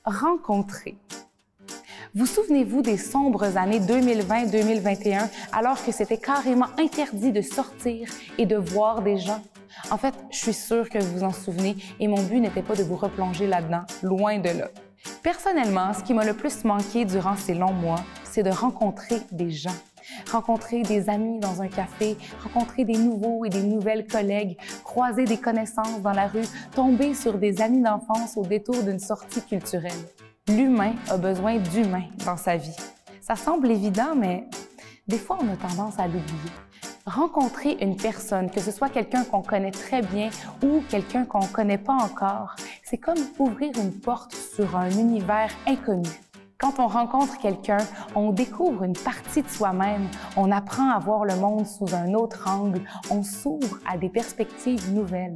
Rencontrer. Vous souvenez-vous des sombres années 2020-2021, alors que c'était carrément interdit de sortir et de voir des gens? En fait, je suis sûre que vous vous en souvenez et mon but n'était pas de vous replonger là-dedans, loin de là. Personnellement, ce qui m'a le plus manqué durant ces longs mois, c'est de rencontrer des gens. Rencontrer des amis dans un café, rencontrer des nouveaux et des nouvelles collègues, croiser des connaissances dans la rue, tomber sur des amis d'enfance au détour d'une sortie culturelle. L'humain a besoin d'humain dans sa vie. Ça semble évident, mais des fois, on a tendance à l'oublier. Rencontrer une personne, que ce soit quelqu'un qu'on connaît très bien ou quelqu'un qu'on ne connaît pas encore, c'est comme ouvrir une porte sur un univers inconnu. Quand on rencontre quelqu'un, on découvre une partie de soi-même, on apprend à voir le monde sous un autre angle, on s'ouvre à des perspectives nouvelles.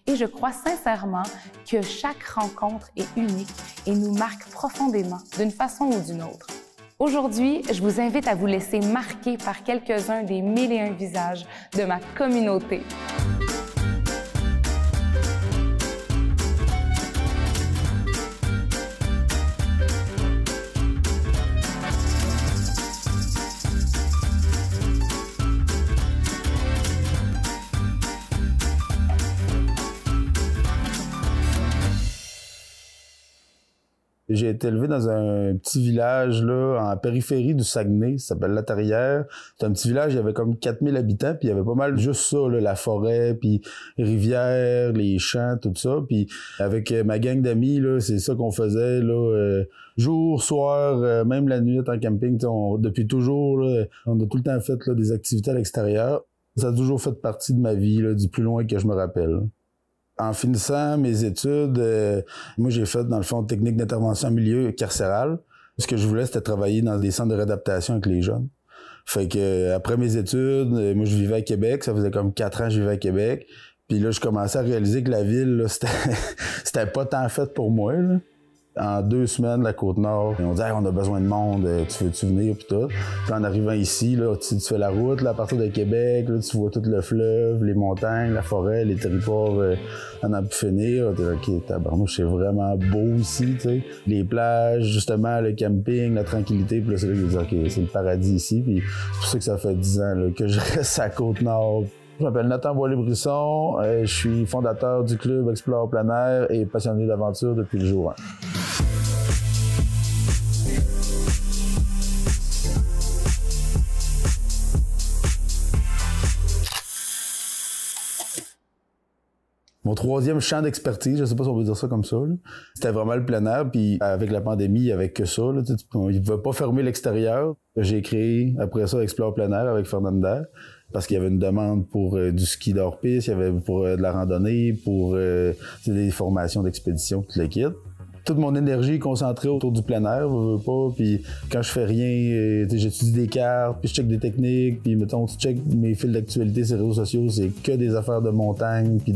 Et je crois sincèrement que chaque rencontre est unique et nous marque profondément d'une façon ou d'une autre. Aujourd'hui, je vous invite à vous laisser marquer par quelques-uns des 1001 visages de ma communauté. J'ai été élevé dans un petit village là, en périphérie du Saguenay, ça s'appelle Latarière. C'est un petit village, il y avait comme 4000 habitants, puis il y avait pas mal juste ça, là, la forêt, puis les rivières, les champs, tout ça. Puis avec ma gang d'amis, là, c'est ça qu'on faisait, là, jour, soir, même la nuit en camping. Depuis toujours, là, on a tout le temps fait là, des activités à l'extérieur. Ça a toujours fait partie de ma vie, là, du plus loin que je me rappelle. En finissant mes études, moi j'ai fait dans le fond technique d'intervention en milieu carcéral. Ce que je voulais, c'était travailler dans des centres de réadaptation avec les jeunes. Fait que après mes études, moi je vivais à Québec, ça faisait comme 4 ans que je vivais à Québec. Puis là, je commençais à réaliser que la ville, là, c'était pas tant fait pour moi, là. En 2 semaines, la Côte-Nord, on dit hey, on a besoin de monde, tu veux-tu venir pis tout. Puis en arrivant ici, là, tu fais la route là, à partir de Québec, là, tu vois tout le fleuve, les montagnes, la forêt, les territoires à n'en plus finir. T'es OK, tabarnouche, c'est vraiment beau ici, tu sais. Les plages, justement, le camping, la tranquillité, puis là, c'est là que je dis OK, c'est le paradis ici. Puis c'est pour ça que ça fait 10 ans là, que je reste à Côte-Nord. Je m'appelle Nathan Boilly-Brisson, je suis fondateur du club Explore Plein Air et passionné d'aventure depuis le jour 1. Mon 3e champ d'expertise, je sais pas si on peut dire ça comme ça, c'était vraiment le plein air, puis avec la pandémie, il n'y avait que ça, là, il ne pouvait pas fermer l'extérieur. J'ai créé, après ça, Explore Plein Air avec Fernanda, parce qu'il y avait une demande pour du ski d'hors-piste, il y avait pour de la randonnée, pour des formations d'expédition, tout le kit. Toute mon énergie est concentrée autour du plein air, je veux pas, puis quand je fais rien, j'étudie des cartes, puis je check des techniques, puis mettons, tu check mes fils d'actualité sur les réseaux sociaux, c'est que des affaires de montagne, puis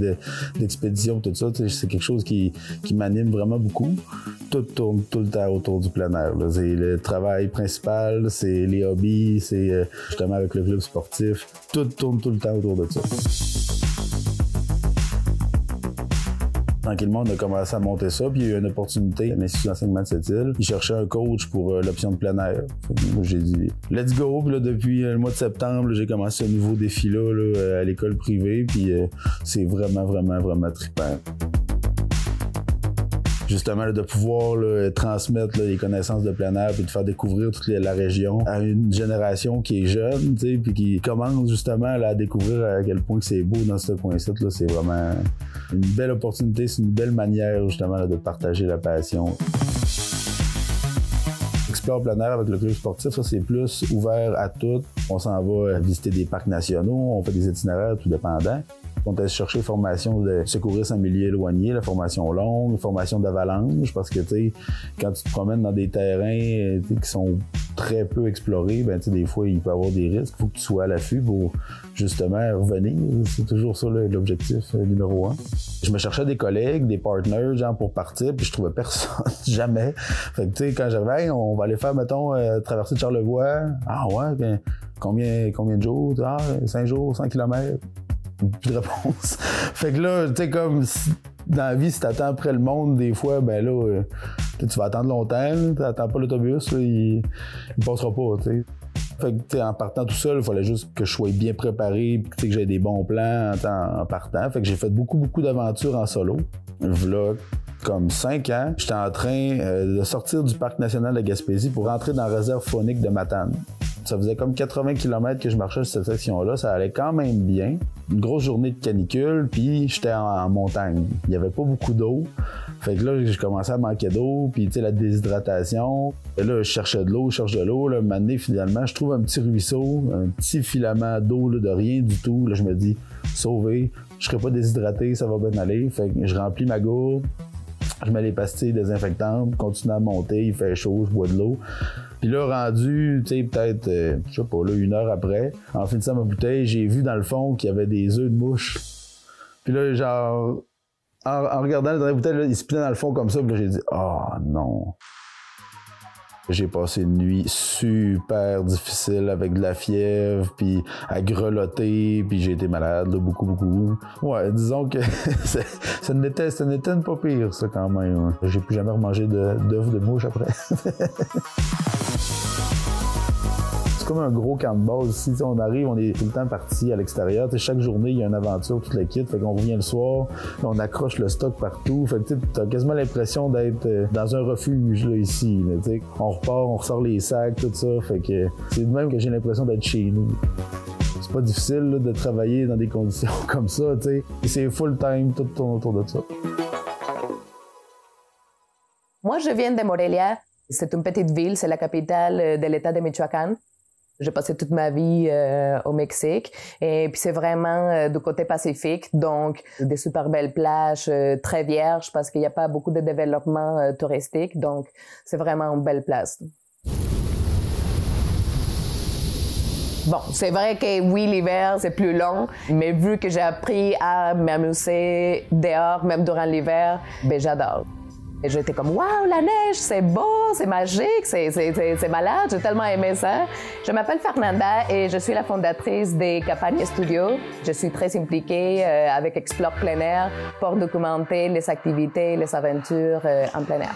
d'expédition, tout ça, c'est quelque chose qui m'anime vraiment beaucoup. Tout tourne tout le temps autour du plein air, là. C'est le travail principal, c'est les hobbies, c'est justement avec le club sportif, tout tourne tout le temps autour de ça. Tranquillement, on a commencé à monter ça, puis il y a eu une opportunité à l'Institut d'enseignement de cette île. Ils cherchaient un coach pour l'option de plein air. Moi, j'ai dit « Let's go ». Puis là, depuis le mois de septembre, j'ai commencé ce nouveau défi-là là, à l'école privée, puis c'est vraiment, vraiment, vraiment trippant. Justement, là, de pouvoir là, transmettre là, les connaissances de plein air puis de faire découvrir toute la région à une génération qui est jeune, tu sais, puis qui commence justement là, à découvrir à quel point c'est beau dans ce coin-ci, là, c'est vraiment une belle opportunité, c'est une belle manière justement là, de partager la passion. Explore Plein Air avec le club sportif, ça c'est plus ouvert à tout. On s'en va visiter des parcs nationaux, on fait des itinéraires tout dépendants. On est chercher formation de secourisme en milieu éloigné, la formation longue, formation d'avalanche, parce que, tu sais, quand tu te promènes dans des terrains qui sont très peu explorés, ben, tu sais, des fois, il peut y avoir des risques. Il faut que tu sois à l'affût pour, justement, revenir. C'est toujours ça, l'objectif numéro 1. Je me cherchais des collègues, des partners, genre, pour partir, puis je trouvais personne, jamais. Fait que, tu sais, quand j'arrivais, hey, on va aller faire, mettons, traversée de Charlevoix. Ah ouais, ben, combien de jours? Ah, 5 jours, 100 km. Plus de réponse. Fait que là, tu sais, comme dans la vie, si t'attends après le monde, des fois, ben là, Tu vas attendre longtemps, tu n'attends pas l'autobus, il passera pas, tu sais. Fait que, en partant tout seul, il fallait juste que je sois bien préparé, que j'ai des bons plans en partant. Fait que j'ai fait beaucoup d'aventures en solo. Là, comme 5 ans, j'étais en train de sortir du Parc national de Gaspésie pour rentrer dans la réserve faunique de Matane. Ça faisait comme 80 km que je marchais sur cette section-là. Ça allait quand même bien. Une grosse journée de canicule, puis j'étais en montagne. Il n'y avait pas beaucoup d'eau. Fait que là, j'ai commencé à manquer d'eau, puis tu sais, la déshydratation. Et là, je cherchais de l'eau, Là, un moment donné, finalement, je trouve un petit ruisseau, un petit filament d'eau de rien du tout. Là, je me dis, sauvé, je serai pas déshydraté, ça va bien aller. Fait que je remplis ma gourde, je mets les pastilles désinfectantes, continue à monter, il fait chaud, je bois de l'eau. Puis là, rendu, tu sais, peut-être, je sais pas, là, 1 heure après, en finissant ma bouteille, j'ai vu dans le fond qu'il y avait des œufs de mouche. Puis là, genre, en regardant la bouteille, là, il se pliait dans le fond comme ça, puis là, j'ai dit, oh non. J'ai passé une nuit super difficile avec de la fièvre, puis à grelotter, puis j'ai été malade, là, beaucoup. Ouais, disons que ça n'était pas pire, ça, quand même. J'ai plus jamais remangé d'œufs de mouche après. C'est comme un gros camp de base ici. On arrive, on est tout le temps parti à l'extérieur. Chaque journée, il y a une aventure, toute l'équipe. Fait qu'on revient le soir, on accroche le stock partout. Fait que t'as quasiment l'impression d'être dans un refuge là, ici. Là, on repart, on ressort les sacs, tout ça. Fait que c'est de même que j'ai l'impression d'être chez nous. C'est pas difficile là, de travailler dans des conditions comme ça. T'sais. Et c'est full time, tout tourne autour de ça. Moi, je viens de Morelia. C'est une petite ville, c'est la capitale de l'État de Michoacán. J'ai passé toute ma vie au Mexique et puis c'est vraiment du côté Pacifique, donc des super belles plages très vierges parce qu'il n'y a pas beaucoup de développement touristique, donc c'est vraiment une belle place. Bon, c'est vrai que oui, l'hiver, c'est plus long, mais vu que j'ai appris à m'amuser dehors, même durant l'hiver, ben j'adore. Et j'étais comme, waouh, la neige, c'est beau, c'est magique, c'est malade, j'ai tellement aimé ça. Je m'appelle Fernanda et je suis la fondatrice des Kapani Studio. Je suis très impliquée avec Explore plein air pour documenter les activités, les aventures en plein air.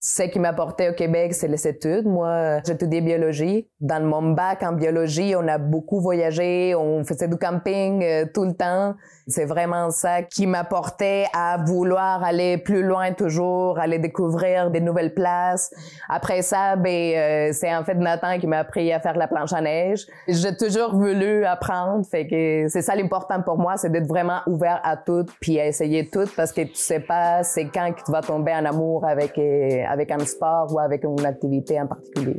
Ce qui m'a apporté au Québec, c'est les études. Moi, j'étudiais biologie. Dans mon bac en biologie, on a beaucoup voyagé, on faisait du camping tout le temps. C'est vraiment ça qui m'a porté à vouloir aller plus loin toujours, aller découvrir des nouvelles places. Après ça, c'est en fait Nathan qui m'a appris à faire la planche à neige. J'ai toujours voulu apprendre, fait que c'est ça l'important pour moi, c'est d'être vraiment ouvert à tout puis à essayer tout parce que tu sais pas c'est quand que tu vas tomber en amour avec un sport ou avec une activité en particulier.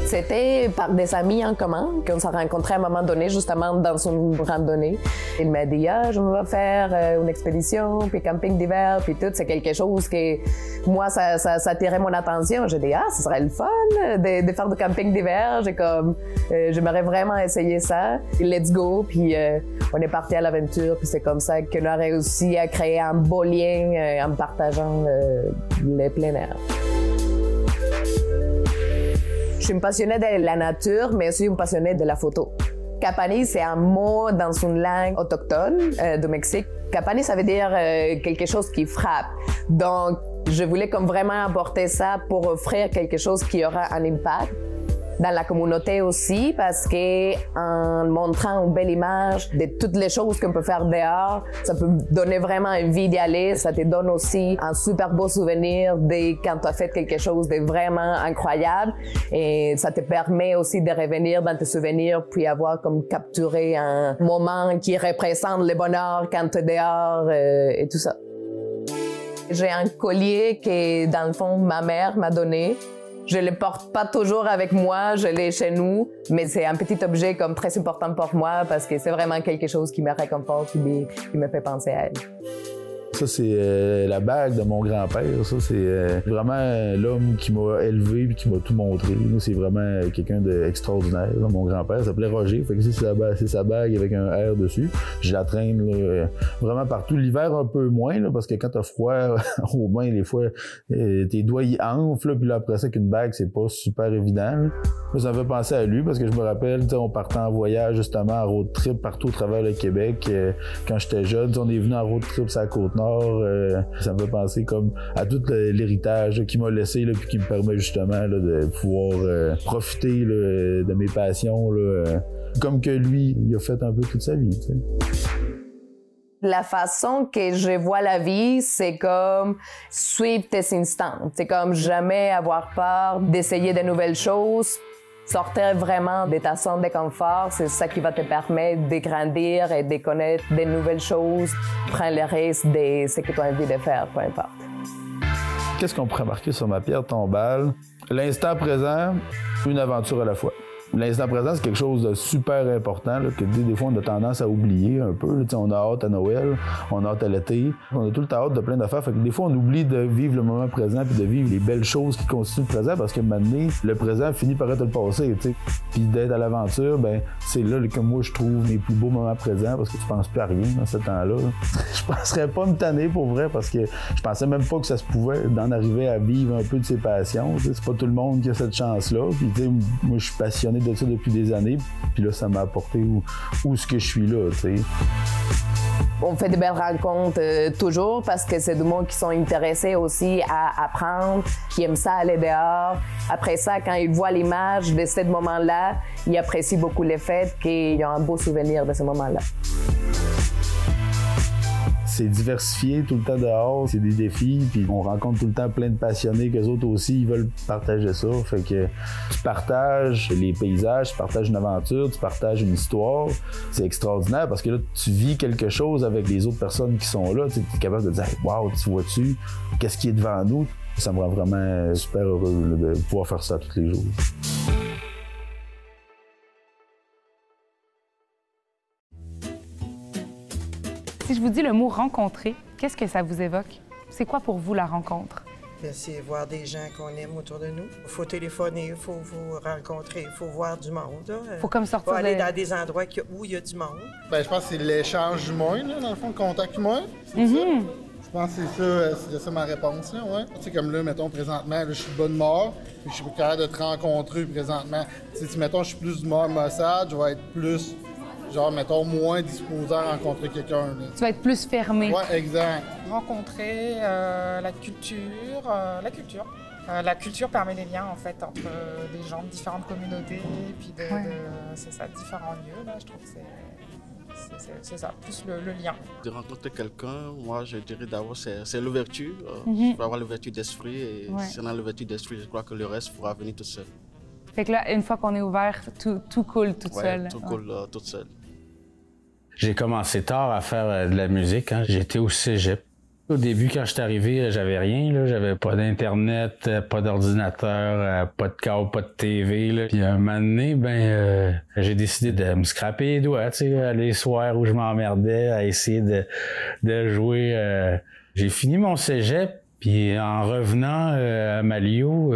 C'était par des amis en commun qu'on s'est rencontrés à un moment donné, justement dans une randonnée. Il m'a dit « Ah, je vais faire une expédition, puis camping d'hiver, puis tout. » C'est quelque chose que, moi, ça attirait mon attention. J'ai dit « Ah, ce serait le fun de faire du camping d'hiver. » J'aimerais vraiment essayer ça. Let's go. Puis on est parti à l'aventure, puis c'est comme ça qu'on a réussi à créer un beau lien en partageant le plein air. Je suis une passionnée de la nature, mais aussi une passionnée de la photo. Kapani, c'est un mot dans une langue autochtone du Mexique. Kapani, ça veut dire quelque chose qui frappe. Donc, je voulais comme vraiment apporter ça pour offrir quelque chose qui aura un impact dans la communauté aussi, parce que en montrant une belle image de toutes les choses qu'on peut faire dehors, ça peut donner vraiment envie d'y aller. Ça te donne aussi un super beau souvenir de quand tu as fait quelque chose de vraiment incroyable. Et ça te permet aussi de revenir dans tes souvenirs puis avoir comme capturé un moment qui représente le bonheur quand tu es dehors et tout ça. J'ai un collier que, dans le fond, ma mère m'a donné. Je le porte pas toujours avec moi, je l'ai chez nous, mais c'est un petit objet comme très important pour moi parce que c'est vraiment quelque chose qui me réconforte et qui me fait penser à elle. Ça, c'est la bague de mon grand-père. Ça, c'est vraiment l'homme qui m'a élevé et qui m'a tout montré. C'est vraiment quelqu'un d'extraordinaire. Mon grand-père s'appelait Roger. Fait que c'est sa bague avec un R dessus. Je la traîne là, vraiment partout. L'hiver, un peu moins, là, parce que quand t'as froid au bain, des fois, tes doigts y enflent. Puis là, après ça, qu'une bague, c'est pas super évident. Là. Ça me fait penser à lui parce que je me rappelle, on partait en voyage justement en road trip partout au travers le Québec. Quand j'étais jeune, on est venu en road trip sur la Côte-Nord. Ça me fait penser comme à tout l'héritage qu'il m'a laissé là, puis qui me permet justement là, de pouvoir profiter là, de mes passions là, comme que lui, il a fait un peu toute sa vie. T'sais. La façon que je vois la vie, c'est comme suivre tes instincts. C'est comme jamais avoir peur d'essayer de nouvelles choses. Sortir vraiment de ta zone de confort, c'est ça qui va te permettre de grandir et de connaître de nouvelles choses. Prends le risque de ce que tu as envie de faire, peu importe. Qu'est-ce qu'on pourrait marquer sur ma pierre tombale? L'instant présent, une aventure à la fois. L'instant présent, c'est quelque chose de super important là, que des fois, on a tendance à oublier un peu. Là, on a hâte à Noël, on a hâte à l'été, on a tout le temps hâte de plein d'affaires. Fait que des fois, on oublie de vivre le moment présent puis de vivre les belles choses qui constituent le présent parce que maintenant, le présent finit par être le passé. T'sais. Puis d'être à l'aventure, ben c'est là que moi, je trouve mes plus beaux moments présents parce que tu penses plus à rien dans ce temps-là. Je penserais pas me tanner pour vrai parce que je pensais même pas que ça se pouvait d'en arriver à vivre un peu de ses passions. T'sais. C'est pas tout le monde qui a cette chance-là. Puis moi, je suis passionné de ça depuis des années, puis là, ça m'a apporté où ce que je suis là, tu sais. On fait de belles rencontres toujours parce que c'est du monde qui sont intéressés aussi à apprendre, qui aiment ça aller dehors. Après ça, quand ils voient l'image de ce moment-là, ils apprécient beaucoup le fait qu'ils ont un beau souvenir de ce moment-là. C'est diversifié tout le temps dehors, c'est des défis, puis on rencontre tout le temps plein de passionnés qu'eux autres aussi, ils veulent partager ça. Fait que tu partages les paysages, tu partages une aventure, tu partages une histoire. C'est extraordinaire parce que là, tu vis quelque chose avec les autres personnes qui sont là. Tu es capable de dire hey, « Wow, tu vois-tu? Qu'est-ce qui est devant nous? » Ça me rend vraiment super heureux là, de pouvoir faire ça tous les jours. Si je vous dis le mot « rencontrer », qu'est-ce que ça vous évoque? C'est quoi pour vous la rencontre? C'est voir des gens qu'on aime autour de nous. Il faut téléphoner, il faut vous rencontrer, il faut voir du monde. Il faut comme sortir aller dans des endroits où il y a du monde. Bien, je pense que c'est l'échange humain, là, dans le fond, le contact humain. C'est ça? Je pense que c'est ça ma réponse, là, ouais. Tu sais, comme là, mettons, présentement, là, je suis de bonne mort, puis je suis capable de te rencontrer présentement. Si, mettons, je suis plus d'humeur maussade, je vais être plus... Genre, mettons, moins disposé à rencontrer quelqu'un. Tu vas être plus fermé. Oui, exact. Rencontrer la culture. La culture permet les liens, en fait, entre des gens de différentes communautés, puis c'est ça, différents lieux, là, je trouve que c'est ça, plus le lien. De rencontrer quelqu'un, moi, je dirais d'abord, c'est l'ouverture. Il faut avoir l'ouverture d'esprit, et si on a l'ouverture d'esprit, je crois que le reste pourra venir tout seul. Fait que là, une fois qu'on est ouvert, tout coule tout seul. Tout coule tout seul. J'ai commencé tard à faire de la musique. Hein. J'étais au cégep. Au début, quand je suis arrivé, j'avais rien. Là. J'avais pas d'Internet, pas d'ordinateur, pas de câble, pas de TV. Là. Puis un moment donné, j'ai décidé de me scraper les doigts. Tu sais, les soirs où je m'emmerdais à essayer de jouer. J'ai fini mon cégep, puis en revenant à Malio...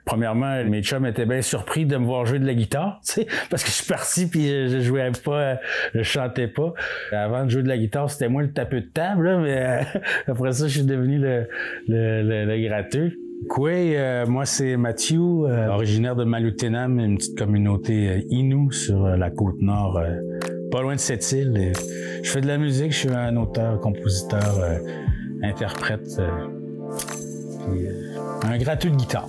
Premièrement, mes chums étaient bien surpris de me voir jouer de la guitare, tu sais, parce que je suis parti puis je jouais pas, je chantais pas. Avant de jouer de la guitare, c'était moi le tapeux de table, là, mais après ça, je suis devenu le gratteux. Kwe, moi c'est Mathieu, originaire de Maloutenam, une petite communauté Innu sur la côte nord, pas loin de cette île. Je fais de la musique, je suis un auteur, compositeur, interprète. Puis, un gratteux de guitare.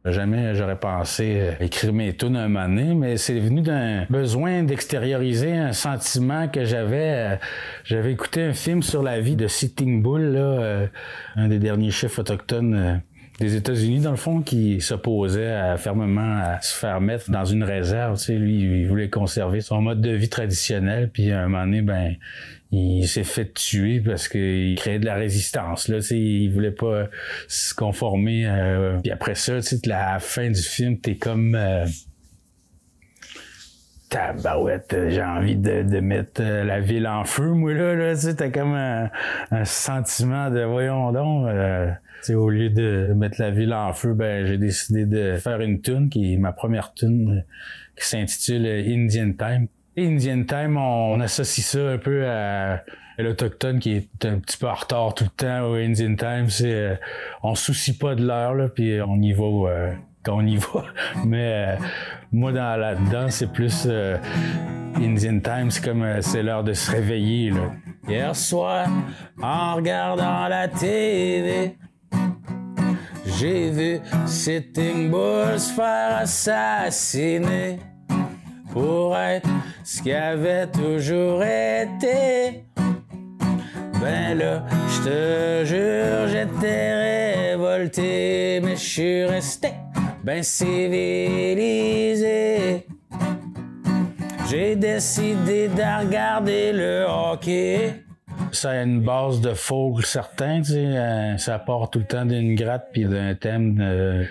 Jamais j'aurais pensé écrire mes tunes un moment donné, mais c'est venu d'un besoin d'extérioriser un sentiment que j'avais. J'avais écouté un film sur la vie de Sitting Bull, là, un des derniers chefs autochtones des États-Unis, dans le fond, qui s'opposait fermement à se faire mettre dans une réserve. Tu sais, lui, il voulait conserver son mode de vie traditionnel, puis à un moment donné, ben, il s'est fait tuer parce qu'il créait de la résistance. Là, tu sais, il voulait pas se conformer. Puis après ça, tu sais, à la fin du film, t'es comme... tabarouette, j'ai envie de mettre la ville en feu, moi, là tu sais, t'as comme un sentiment de, voyons donc, tu sais, au lieu de mettre la ville en feu, ben, j'ai décidé de faire une tune qui est ma première tune, qui s'intitule Indian Time. Indian Time, on associe ça un peu à l'Autochtone qui est un petit peu en retard tout le temps au Indian Time, c'est, on se soucie pas de l'heure, là, puis on y va, quand on y va. Mais moi, là-dedans, c'est plus Indian Time, c'est comme c'est l'heure de se réveiller. Là. Hier soir, en regardant la TV, j'ai vu Sitting Bull se faire assassiner pour être ce qu'il avait toujours été. Ben là, je te jure, j'étais révolté, mais je suis resté ben civilisé. J'ai décidé de regarder le hockey. Ça a une base de folk certain, tu sais, ça part tout le temps d'une gratte puis d'un thème.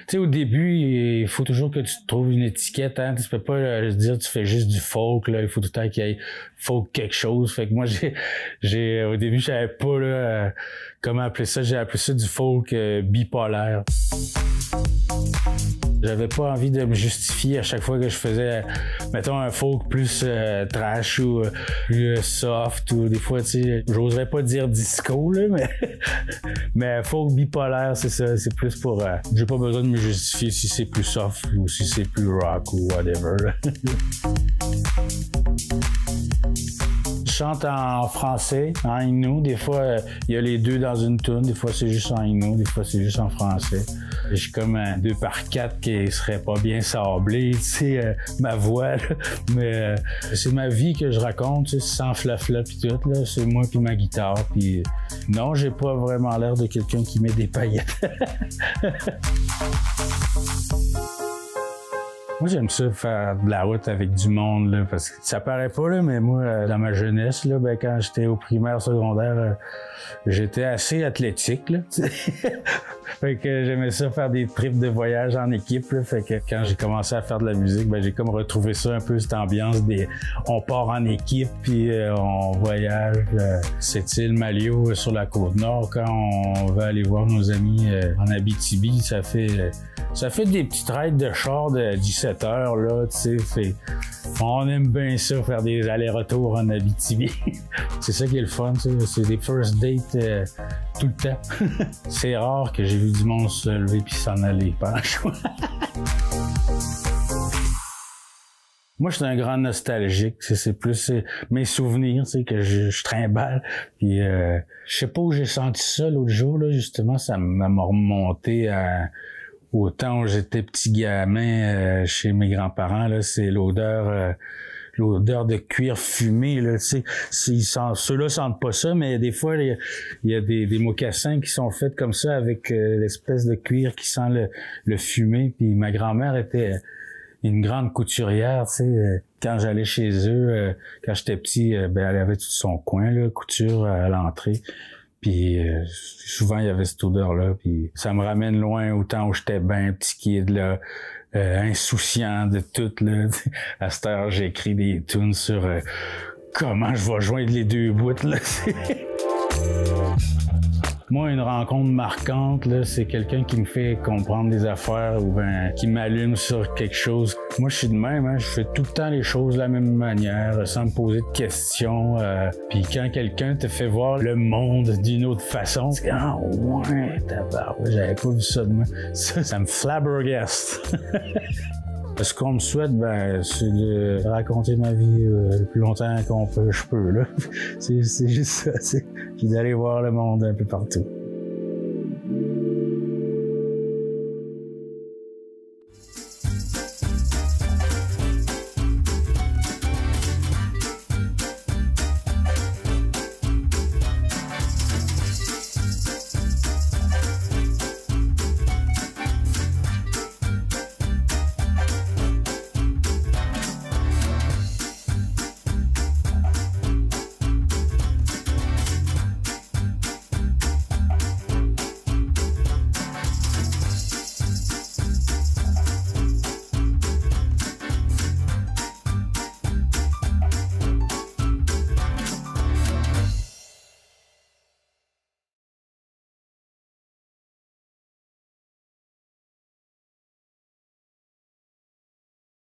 Tu sais, au début, il faut toujours que tu te trouves une étiquette, hein. Tu peux pas dire tu fais juste du folk, là. Il faut tout le temps qu'il y ait folk quelque chose. Fait que moi, au début, je savais pas, là, comment appeler ça. J'ai appelé ça du folk bipolaire. J'avais pas envie de me justifier à chaque fois que je faisais, mettons, un folk plus trash ou plus soft ou des fois, tu sais, j'oserais pas dire disco, là, mais folk bipolaire, c'est ça, c'est plus pour... j'ai pas besoin de me justifier si c'est plus soft ou si c'est plus rock ou whatever. Je chante en français, en Innu. Des fois, il y a les deux dans une tune. Des fois, c'est juste en Innu. Des fois, c'est juste en français. J'ai comme un 2x4 qui serait pas bien sablé, tu sais, ma voix, là. Mais c'est ma vie que je raconte, tu sais, sans flafla pis tout, là. C'est moi puis ma guitare. Puis non, j'ai pas vraiment l'air de quelqu'un qui met des paillettes. Moi, j'aime ça faire de la route avec du monde, là, parce que ça paraît pas, là, mais moi, dans ma jeunesse, là, ben, quand j'étais au primaire, secondaire, j'étais assez athlétique, là, tu sais. Fait que j'aimais ça faire des trips de voyage en équipe, là. Fait que quand j'ai commencé à faire de la musique, ben, j'ai comme retrouvé ça un peu, cette ambiance on part en équipe, puis on voyage. Cette île Malio sur la Côte-Nord, quand on va aller voir nos amis en Abitibi, ça fait des petites raids de char de 17 heures, là, tu sais. On aime bien ça, faire des allers-retours en Abitibi. C'est ça qui est le fun, tu sais. C'est des first dates tout le temps. C'est rare que j'ai vu du monde se lever puis s'en aller, pas un choix. Moi, je suis un grand nostalgique. C'est plus mes souvenirs, tu sais, que je trimballe. Puis, je sais pas où j'ai senti ça l'autre jour, là, justement. Ça m'a remonté au temps où j'étais petit gamin chez mes grands-parents. Là, c'est l'odeur de cuir fumé, là, tu sais. Ceux-là sentent pas ça, mais des fois, il y a des mocassins qui sont faits comme ça avec l'espèce de cuir qui sent le fumé. Puis ma grand-mère était une grande couturière, tu sais. Quand j'allais chez eux, quand j'étais petit, ben elle avait tout son coin, là, couture à l'entrée. Puis souvent, il y avait cette odeur-là. Puis ça me ramène loin au temps où j'étais ben petit kid, là. Insouciant de tout, là. À cette heure, j'écris des tunes sur comment je vais joindre les deux bouts, là. Moi, une rencontre marquante, là, c'est quelqu'un qui me fait comprendre des affaires ou ben, qui m'allume sur quelque chose. Moi, je suis de même, hein, je fais tout le temps les choses de la même manière, sans me poser de questions. Puis quand quelqu'un te fait voir le monde d'une autre façon, c'est ah ouais, tabarouette, j'avais pas vu ça de moi. Ça me flabbergaste. Ce qu'on me souhaite, ben, c'est de raconter ma vie le plus longtemps je peux, là. C'est juste ça, c'est d'aller voir le monde un peu partout.